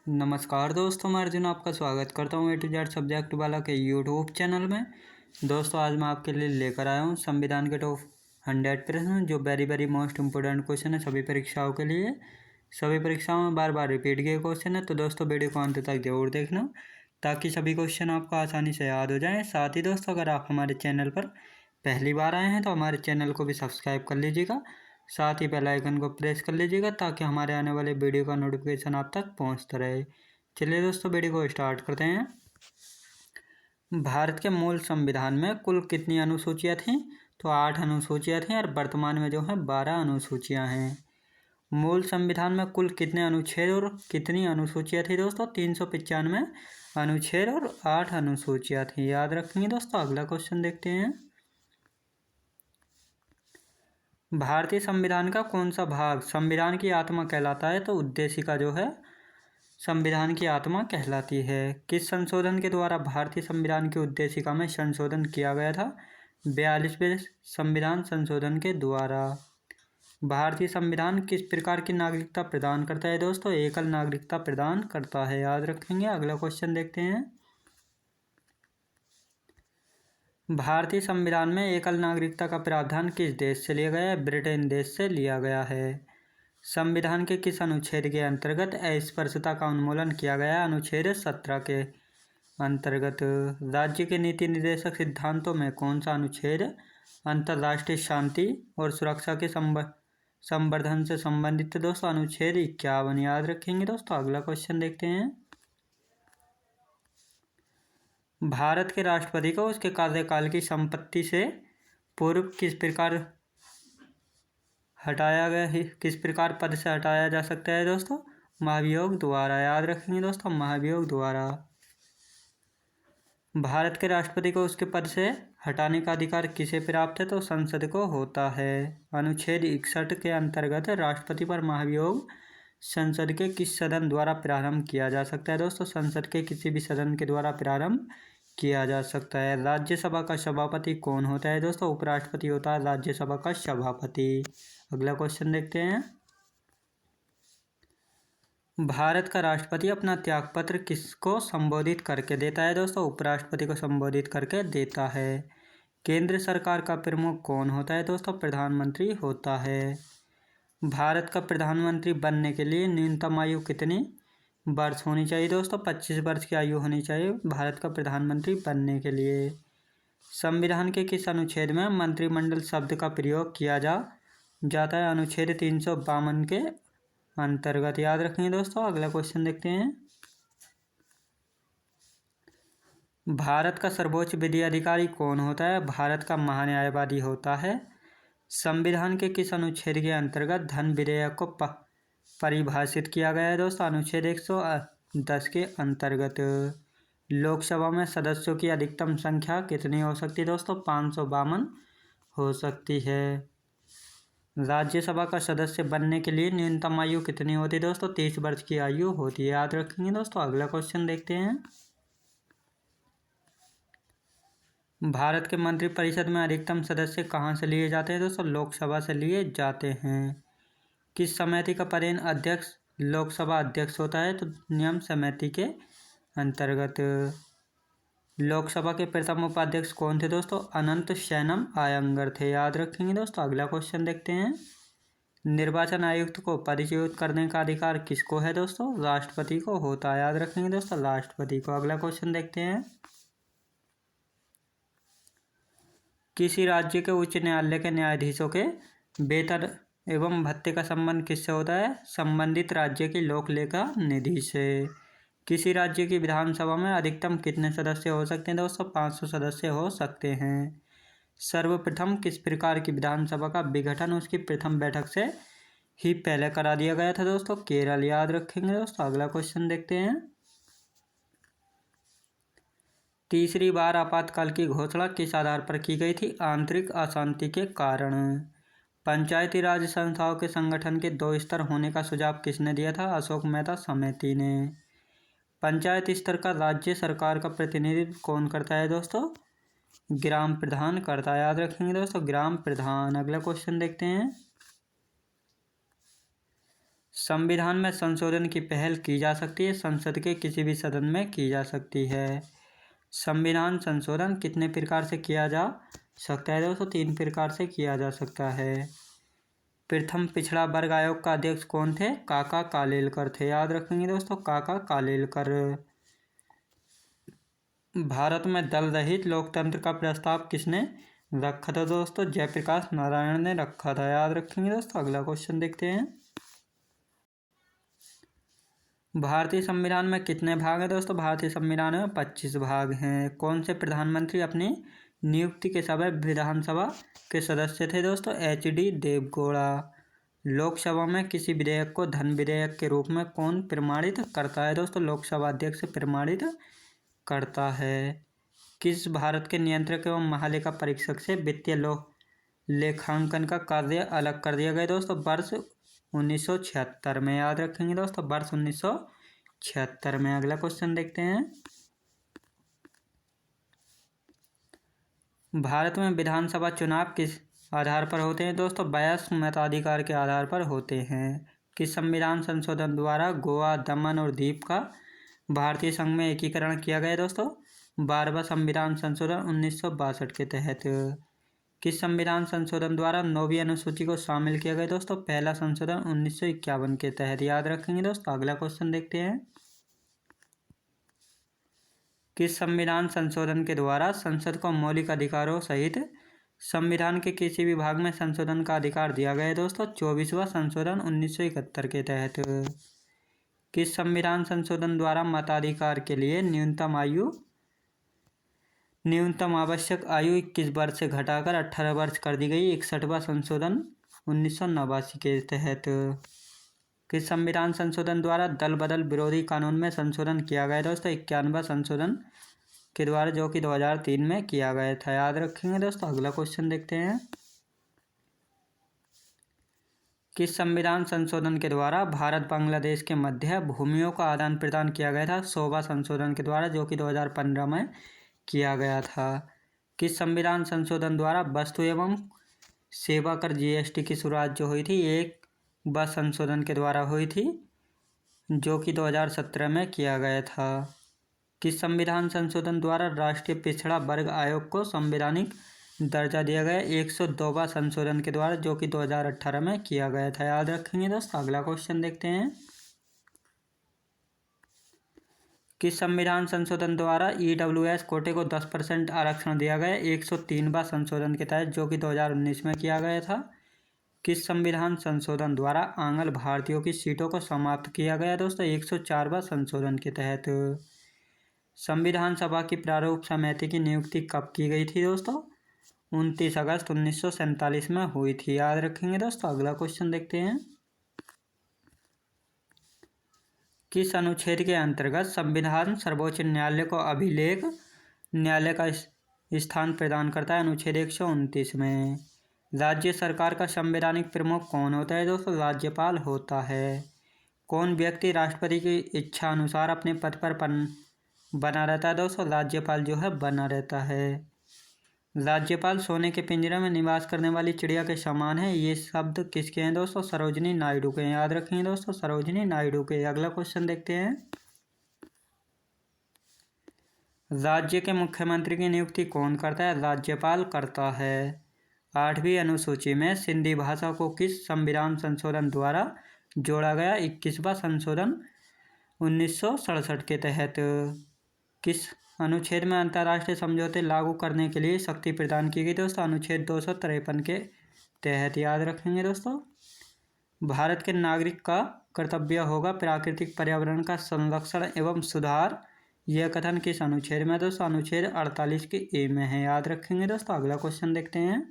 नमस्कार दोस्तों, मैं अर्जुन आपका स्वागत करता हूँ A to Z सब्जेक्ट वाला के यूट्यूब चैनल में। दोस्तों आज मैं आपके लिए लेकर आया हूँ संविधान के टॉप 100 प्रश्न जो वेरी मोस्ट इम्पोर्टेंट क्वेश्चन है सभी परीक्षाओं के लिए। सभी परीक्षाओं में बार बार रिपीट किए क्वेश्चन है, तो दोस्तों वीडियो को अंत तक जरूर देखना ताकि सभी क्वेश्चन आपको आसानी से याद हो जाएँ। साथ ही दोस्तों अगर आप हमारे चैनल पर पहली बार आए हैं तो हमारे चैनल को भी सब्सक्राइब कर लीजिएगा, साथ ही बेल आइकन को प्रेस कर लीजिएगा ताकि हमारे आने वाले वीडियो का नोटिफिकेशन आप तक पहुंचता रहे। चलिए दोस्तों वीडियो को स्टार्ट करते हैं। भारत के मूल संविधान में कुल कितनी अनुसूचियां थीं? तो 8 अनुसूचियां थीं और वर्तमान में जो है 12 अनुसूचियां हैं। मूल संविधान में कुल कितने अनुच्छेद और कितनी अनुसूचियां थी दोस्तों? 395 अनुच्छेद और 8 अनुसूचियां थी। याद रखेंगे दोस्तों। अगला क्वेश्चन देखते हैं। भारतीय संविधान का कौन सा भाग संविधान की आत्मा कहलाता है? तो उद्देशिका जो है संविधान की आत्मा कहलाती है। किस संशोधन के द्वारा भारतीय संविधान की उद्देशिका में संशोधन किया गया था? 42वें संविधान संशोधन के द्वारा। भारतीय संविधान किस प्रकार की नागरिकता प्रदान करता है दोस्तों? एकल नागरिकता प्रदान करता है। याद रखेंगे। अगला क्वेश्चन देखते हैं। भारतीय संविधान में एकल नागरिकता का प्रावधान किस देश से लिया गया है? ब्रिटेन देश से लिया गया है। संविधान के किस अनुच्छेद के अंतर्गत अस्पृश्यता का उन्मूलन किया गया? अनुच्छेद 17 के अंतर्गत। राज्य के नीति निर्देशक सिद्धांतों में कौन सा अनुच्छेद अंतर्राष्ट्रीय शांति और सुरक्षा के संवर्धन से संबंधित? दोस्तों अनुच्छेद 51। याद रखेंगे दोस्तों। अगला क्वेश्चन देखते हैं। भारत के राष्ट्रपति को उसके कार्यकाल की संपत्ति से पूर्व किस प्रकार हटाया गया है? किस प्रकार पद से हटाया जा सकता है दोस्तों? महाभियोग द्वारा। याद रखेंगे दोस्तों। महाभियोग द्वारा। भारत के राष्ट्रपति को उसके पद से हटाने का अधिकार किसे प्राप्त है? तो संसद को होता है। अनुच्छेद 61 के अंतर्गत राष्ट्रपति पर महाभियोग संसद के किस सदन द्वारा प्रारंभ किया जा सकता है दोस्तों? संसद के किसी भी सदन के द्वारा प्रारंभ किया जा सकता है। राज्यसभा का सभापति कौन होता है दोस्तों? उपराष्ट्रपति होता है राज्यसभा का सभापति। अगला क्वेश्चन देखते हैं। भारत का राष्ट्रपति अपना त्यागपत्र किसको संबोधित करके देता है दोस्तों? उपराष्ट्रपति को संबोधित करके देता है। केंद्र सरकार का प्रमुख कौन होता है दोस्तों? प्रधानमंत्री होता है। भारत का प्रधानमंत्री बनने के लिए न्यूनतम आयु कितनी वर्ष होनी चाहिए दोस्तों? 25 वर्ष की आयु होनी चाहिए भारत का प्रधानमंत्री बनने के लिए। संविधान के किस अनुच्छेद में मंत्रिमंडल शब्द का प्रयोग किया जाता है? अनुच्छेद 352 के अंतर्गत। याद रखेंगे दोस्तों। अगला क्वेश्चन देखते हैं। भारत का सर्वोच्च विधि अधिकारी कौन होता है? भारत का महान्यायवादी होता है। संविधान के किस अनुच्छेद के अंतर्गत धन विधेयक को परिभाषित किया गया है दोस्तों? अनुच्छेद 110 के अंतर्गत। लोकसभा में सदस्यों की अधिकतम संख्या कितनी हो सकती है दोस्तों? 552 हो सकती है। राज्यसभा का सदस्य बनने के लिए न्यूनतम आयु कितनी होती है दोस्तों? 30 वर्ष की आयु होती है। याद रखेंगे दोस्तों। अगला क्वेश्चन देखते हैं। भारत के मंत्रिपरिषद में अधिकतम सदस्य कहाँ से लिए जाते हैं दोस्तों? लोकसभा से लिए जाते हैं। किस समिति का पदेन अध्यक्ष लोकसभा अध्यक्ष होता है? तो नियम समिति के अंतर्गत। लोकसभा के प्रथम उपाध्यक्ष कौन थे दोस्तों? अनंत शयनम आयंगर थे। याद रखेंगे दोस्तों। अगला क्वेश्चन देखते हैं। निर्वाचन आयुक्त को पदच्युत करने का अधिकार किसको है दोस्तों? राष्ट्रपति को होता है। याद रखेंगे दोस्तों। राष्ट्रपति को। अगला क्वेश्चन देखते हैं। किसी राज्य के उच्च न्यायालय के न्यायाधीशों के वेतन एवं भत्ते का संबंध किससे होता है? संबंधित राज्य की लोक लेखा निधि से। किसी राज्य की विधानसभा में अधिकतम कितने सदस्य हो सकते हैं दोस्तों? 500 सदस्य हो सकते हैं। सर्वप्रथम किस प्रकार की विधानसभा का विघटन उसकी प्रथम बैठक से ही पहले करा दिया गया था दोस्तों? केरल। याद रखेंगे दोस्तों। अगला क्वेश्चन देखते हैं। तीसरी बार आपातकाल की घोषणा किस आधार पर की गई थी? आंतरिक अशांति के कारण। पंचायती राज संस्थाओं के संगठन के 2 स्तर होने का सुझाव किसने दिया था? अशोक मेहता समिति ने। पंचायत स्तर का राज्य सरकार का प्रतिनिधित्व कौन करता है दोस्तों? ग्राम प्रधान करता है। याद रखेंगे दोस्तों। ग्राम प्रधान। अगला क्वेश्चन देखते हैं। संविधान में संशोधन की पहल की जा सकती है, संसद के किसी भी सदन में की जा सकती है। संविधान संशोधन कितने प्रकार से किया जा सकता है दोस्तों? 3 प्रकार से किया जा सकता है। प्रथम पिछड़ा वर्ग आयोग का अध्यक्ष कौन थे? काका कालेलकर थे। याद रखेंगे दोस्तों, काका कालेलकर। भारत में दल रहित लोकतंत्र का प्रस्ताव किसने रखा था दोस्तों? जयप्रकाश नारायण ने रखा था। याद रखेंगे दोस्तों। अगला क्वेश्चन देखते हैं। भारतीय संविधान में कितने भाग हैं दोस्तों? भारतीय संविधान में 25 भाग हैं। कौन से प्रधानमंत्री अपनी नियुक्ति के समय विधानसभा के सदस्य थे दोस्तों? HD देवगौड़ा। लोकसभा में किसी विधेयक को धन विधेयक के रूप में कौन प्रमाणित करता है दोस्तों? लोकसभा अध्यक्ष प्रमाणित करता है। किस भारत के नियंत्रक एवं महालेखा परीक्षक से वित्तीय लेखांकन का कार्य अलग कर दिया गया दोस्तों? वर्ष 1976 में। याद रखेंगे दोस्तों, वर्ष 1976 में। अगला क्वेश्चन देखते हैं। भारत में विधानसभा चुनाव किस आधार पर होते हैं दोस्तों? वयस्क मताधिकार के आधार पर होते हैं। किस संविधान संशोधन द्वारा गोवा, दमन और दीव का भारतीय संघ में एकीकरण किया गया दोस्तों? 12वां संविधान संशोधन 1962 के तहत। किस संविधान संशोधन द्वारा 9वीं अनुसूची को शामिल किया गया दोस्तों? पहला संशोधन 1951 के तहत। याद रखेंगे दोस्तों। अगला क्वेश्चन देखते हैं। किस संविधान संशोधन के द्वारा संसद को मौलिक अधिकारों सहित संविधान के किसी भी भाग में संशोधन का अधिकार दिया गया है दोस्तों? 24वां संशोधन 1971 के तहत। किस संविधान संशोधन द्वारा मताधिकार के लिए न्यूनतम आवश्यक आयु 21 वर्ष से घटाकर 18 वर्ष कर दी गई? 61वां संशोधन 1989 के तहत। किस संविधान संशोधन द्वारा दल बदल विरोधी कानून में संशोधन किया गया दोस्तों? 51वां संशोधन के द्वारा, जो कि 2003 में किया गया था। याद रखेंगे दोस्तों। अगला क्वेश्चन देखते हैं। किस संविधान संशोधन के द्वारा भारत बांग्लादेश के मध्य भूमियों का आदान प्रदान किया गया था? 100वां संशोधन के द्वारा, जो कि 2015 में किया गया था। किस संविधान संशोधन द्वारा वस्तु एवं सेवा कर GST की शुरुआत जो हुई थी? 1वां संशोधन के द्वारा हुई थी, जो कि 2017 में किया गया था। किस संविधान संशोधन द्वारा राष्ट्रीय पिछड़ा वर्ग आयोग को संवैधानिक दर्जा दिया गया? 102वां संशोधन के द्वारा, जो कि 2018 में किया गया था। याद रखेंगे दोस्तों। अगला क्वेश्चन देखते हैं। किस संविधान संशोधन द्वारा EWS कोटे को 10% आरक्षण दिया गया? 103वां संशोधन के तहत, जो कि 2019 में किया गया था। किस संविधान संशोधन द्वारा आंग्ल भारतीयों की सीटों को समाप्त किया गया दोस्तों? 104वां संशोधन के तहत। संविधान सभा की प्रारूप समिति की नियुक्ति कब की गई थी दोस्तों? 29 अगस्त 1947 में हुई थी। याद रखेंगे दोस्तों। अगला क्वेश्चन देखते हैं। किस अनुच्छेद के अंतर्गत संविधान सर्वोच्च न्यायालय को अभिलेख न्यायालय का स्थान प्रदान करता है? अनुच्छेद 129 में। राज्य सरकार का संवैधानिक प्रमुख कौन होता है दोस्तों? राज्यपाल होता है। कौन व्यक्ति राष्ट्रपति की इच्छा अनुसार अपने पद पर बना रहता है दोस्तों? राज्यपाल जो है बना रहता है। राज्यपाल सोने के पिंजरे में निवास करने वाली चिड़िया के समान है। ये शब्द किसके हैं दोस्तों? सरोजिनी नायडू के। याद रखेंगे दोस्तों, सरोजिनी नायडू के। अगला क्वेश्चन देखते हैं। राज्य के मुख्यमंत्री की नियुक्ति कौन करता है? राज्यपाल करता है। 8वीं अनुसूची में सिंधी भाषा को किस संविधान संशोधन द्वारा जोड़ा गया? 21वां संशोधन 1967 के तहत। किस अनुच्छेद में अंतर्राष्ट्रीय समझौते लागू करने के लिए शक्ति प्रदान की गई दोस्तों? अनुच्छेद 253 के तहत। याद रखेंगे दोस्तों। भारत के नागरिक का कर्तव्य होगा प्राकृतिक पर्यावरण का संरक्षण एवं सुधार। यह कथन किस अनुच्छेद में दोस्तों? अनुच्छेद 48 के ए में है। याद रखेंगे दोस्तों। अगला क्वेश्चन देखते हैं।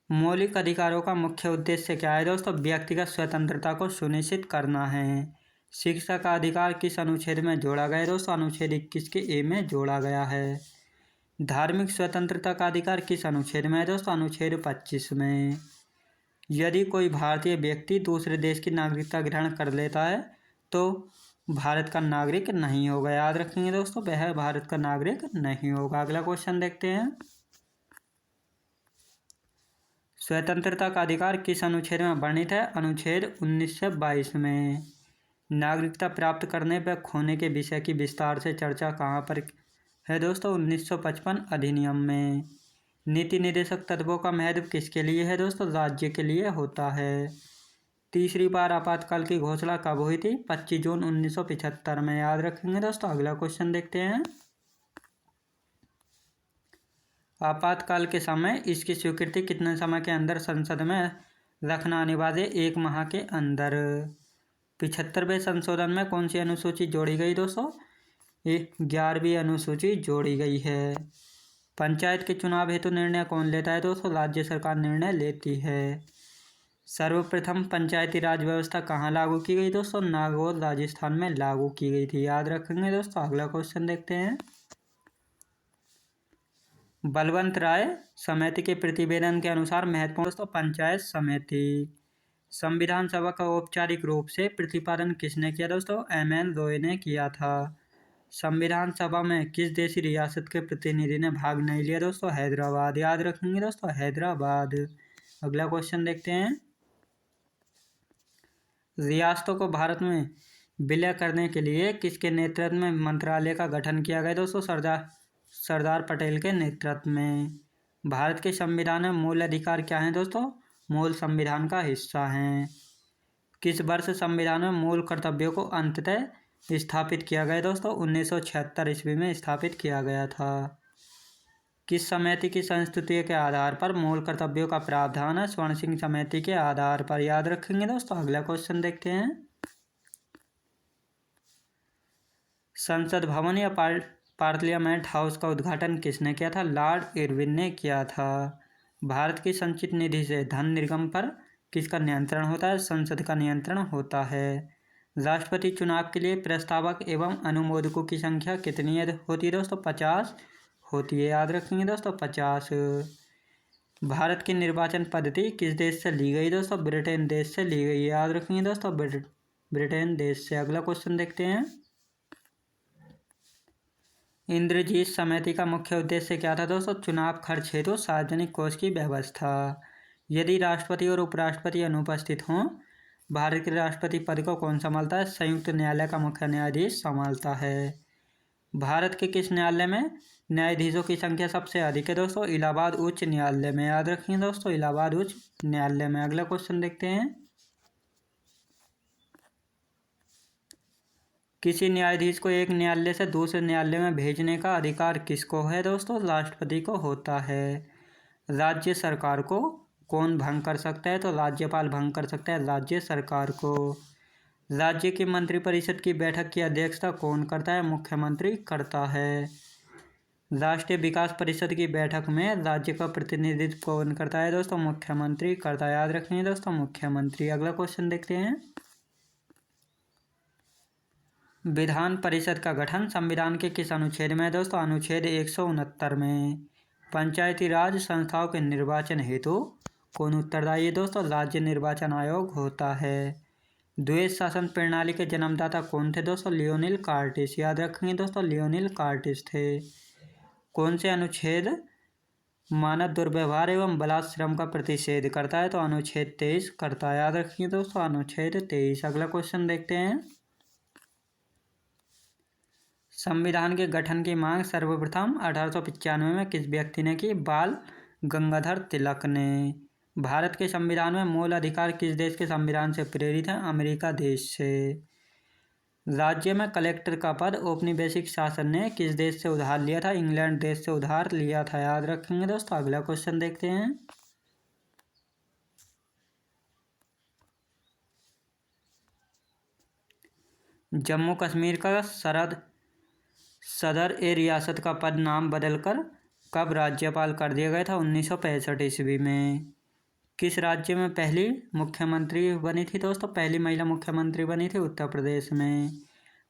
मौलिक अधिकारों का मुख्य उद्देश्य क्या है दोस्तों? व्यक्तिगत स्वतंत्रता को सुनिश्चित करना है। शिक्षा का अधिकार किस अनुच्छेद में जोड़ा गया है दोस्तों? अनुच्छेद 21 के ए में जोड़ा गया है। धार्मिक स्वतंत्रता का अधिकार किस अनुच्छेद में है दोस्तों? अनुच्छेद 25 में। यदि कोई भारतीय व्यक्ति दूसरे देश की नागरिकता ग्रहण कर लेता है तो भारत का नागरिक नहीं होगा। याद रखेंगे दोस्तों, वह भारत का नागरिक नहीं होगा। अगला क्वेश्चन देखते हैं। स्वतंत्रता का अधिकार किस अनुच्छेद में वर्णित है? अनुच्छेद 19 से 22 में। नागरिकता प्राप्त करने पर खोने के विषय की विस्तार से चर्चा कहाँ पर है दोस्तों? 1955 अधिनियम में। नीति निर्देशक तत्वों का महत्व किसके लिए है दोस्तों? राज्य के लिए होता है। तीसरी बार आपातकाल की घोषणा कब हुई थी? 25 जून 1975 में। याद रखेंगे दोस्तों। अगला क्वेश्चन देखते हैं। आपातकाल के समय इसकी स्वीकृति कितने समय के अंदर संसद में रखना अनिवार्य? 1 माह के अंदर। 75वें संशोधन में कौन सी अनुसूची जोड़ी गई दोस्तों? 11वीं अनुसूची जोड़ी गई है। पंचायत के चुनाव हेतु निर्णय कौन लेता है दोस्तों? राज्य सरकार निर्णय लेती है। सर्वप्रथम पंचायती राज व्यवस्था कहाँ लागू की गई दोस्तों? नागौर राजस्थान में लागू की गई थी। याद रखेंगे दोस्तों। अगला क्वेश्चन देखते हैं। बलवंत राय समिति के प्रतिवेदन के अनुसार महत्वपूर्ण दोस्तों पंचायत समिति। संविधान सभा का औपचारिक रूप से प्रतिपादन किसने किया दोस्तों? MN रॉय ने किया था। संविधान सभा में किस देशी रियासत के प्रतिनिधि ने भाग नहीं लिया दोस्तों? हैदराबाद। याद रखेंगे दोस्तों। हैदराबाद। अगला क्वेश्चन देखते हैं। रियासतों को भारत में विलय करने के लिए किसके नेतृत्व में मंत्रालय का गठन किया गया दोस्तों? सरदार पटेल के नेतृत्व में। भारत के संविधान में मूल अधिकार क्या हैं दोस्तों? मूल संविधान का हिस्सा हैं। किस वर्ष संविधान में मूल कर्तव्यों को अंततः स्थापित किया गया दोस्तों? 1976 ईस्वी में स्थापित किया गया था। किस समिति की संस्तुति के आधार पर मूल कर्तव्यों का प्रावधान है? स्वर्ण सिंह समिति के आधार पर। याद रखेंगे दोस्तों। अगला क्वेश्चन देखते हैं। संसद भवन या पार्लियामेंट हाउस का उद्घाटन किसने किया था? लॉर्ड इरविन ने किया था। भारत की संचित निधि से धन निर्गम पर किसका नियंत्रण होता है? संसद का नियंत्रण होता है। राष्ट्रपति चुनाव के लिए प्रस्तावक एवं अनुमोदकों की संख्या कितनी होती है दोस्तों? 50 होती है। याद रखेंगे दोस्तों। 50। भारत की निर्वाचन पद्धति किस देश से ली गई दोस्तों? ब्रिटेन देश से ली गई। याद रखेंगे दोस्तों। ब्रिटेन देश से। अगला क्वेश्चन देखते हैं। इंद्रजीत समिति का मुख्य उद्देश्य क्या था दोस्तों? चुनाव खर्च हेतु सार्वजनिक कोष की व्यवस्था। यदि राष्ट्रपति और उपराष्ट्रपति अनुपस्थित हों, भारत के राष्ट्रपति पद को कौन संभालता है? संयुक्त न्यायालय का मुख्य न्यायाधीश संभालता है। भारत के किस न्यायालय में न्यायाधीशों की संख्या सबसे अधिक है दोस्तों? इलाहाबाद उच्च न्यायालय में। याद रखेंगे दोस्तों। इलाहाबाद उच्च न्यायालय में। अगला क्वेश्चन देखते हैं। किसी न्यायाधीश को एक न्यायालय से दूसरे न्यायालय में भेजने का अधिकार किसको है दोस्तों? राष्ट्रपति को होता है। राज्य सरकार को कौन भंग कर सकता है? तो राज्यपाल भंग कर सकता है राज्य सरकार को। राज्य की मंत्रिपरिषद की बैठक की अध्यक्षता कौन करता है? मुख्यमंत्री करता है। राष्ट्रीय विकास परिषद की बैठक में राज्य का प्रतिनिधित्व कौन करता है दोस्तों? मुख्यमंत्री करता है। याद रखेंगे दोस्तों। मुख्यमंत्री। अगला क्वेश्चन देखते हैं। विधान परिषद का गठन संविधान के किस अनुच्छेद में है दोस्तों? अनुच्छेद 169 में। पंचायती राज संस्थाओं के निर्वाचन हेतु कौन उत्तरदायी है दोस्तों? राज्य निर्वाचन आयोग होता है। द्वैध शासन प्रणाली के जन्मदाता कौन थे दोस्तों? Lionel Curtis. याद रखेंगे दोस्तों। लियोनिल कार्टिस थे। कौन से अनुच्छेद मानव दुर्व्यवहार एवं बलात्श्रम का प्रतिषेध करता है? तो अनुच्छेद 23 करता है। याद रखेंगे दोस्तों। अनुच्छेद 23। अगला क्वेश्चन देखते हैं। संविधान के गठन की मांग सर्वप्रथम 1895 में किस व्यक्ति ने की? बाल गंगाधर तिलक ने। भारत के संविधान में मूल अधिकार किस देश के संविधान से प्रेरित है? अमेरिका देश से। राज्य में कलेक्टर का पद औपनिवेशिक शासन ने किस देश से उधार लिया था? इंग्लैंड देश से उधार लिया था। याद रखेंगे दोस्तों। अगला क्वेश्चन देखते हैं। जम्मू कश्मीर का सदर ए रियासत का पद नाम बदलकर कब राज्यपाल कर दिया गया था? 1965 ईस्वी में। किस राज्य में पहली मुख्यमंत्री बनी थी दोस्तों? पहली महिला मुख्यमंत्री बनी थी उत्तर प्रदेश में।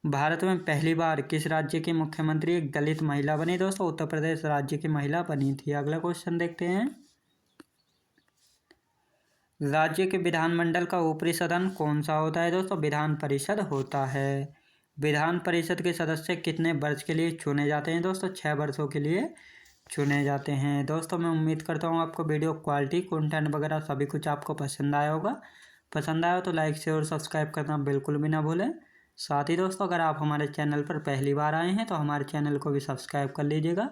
भारत में पहली बार किस राज्य की मुख्यमंत्री एक दलित महिला बनी दोस्तों? उत्तर प्रदेश राज्य की महिला बनी थी। अगला क्वेश्चन देखते हैं। राज्य के विधानमंडल का ऊपरी सदन कौन सा होता है दोस्तों? विधान परिषद होता है। विधान परिषद के सदस्य कितने वर्ष के लिए चुने जाते हैं दोस्तों? 6 वर्षों के लिए चुने जाते हैं। दोस्तों मैं उम्मीद करता हूँ आपको वीडियो क्वालिटी कंटेंट वगैरह सभी कुछ आपको पसंद आया होगा। पसंद आया हो तो लाइक शेयर और सब्सक्राइब करना बिल्कुल भी ना भूलें। साथ ही दोस्तों अगर आप हमारे चैनल पर पहली बार आए हैं तो हमारे चैनल को भी सब्सक्राइब कर लीजिएगा।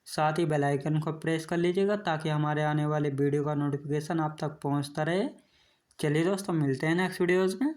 साथ ही बेल आइकन को प्रेस कर लीजिएगा ताकि हमारे आने वाले वीडियो का नोटिफिकेशन आप तक पहुँचता रहे। चलिए दोस्तों मिलते हैं नेक्स्ट वीडियोज़ में।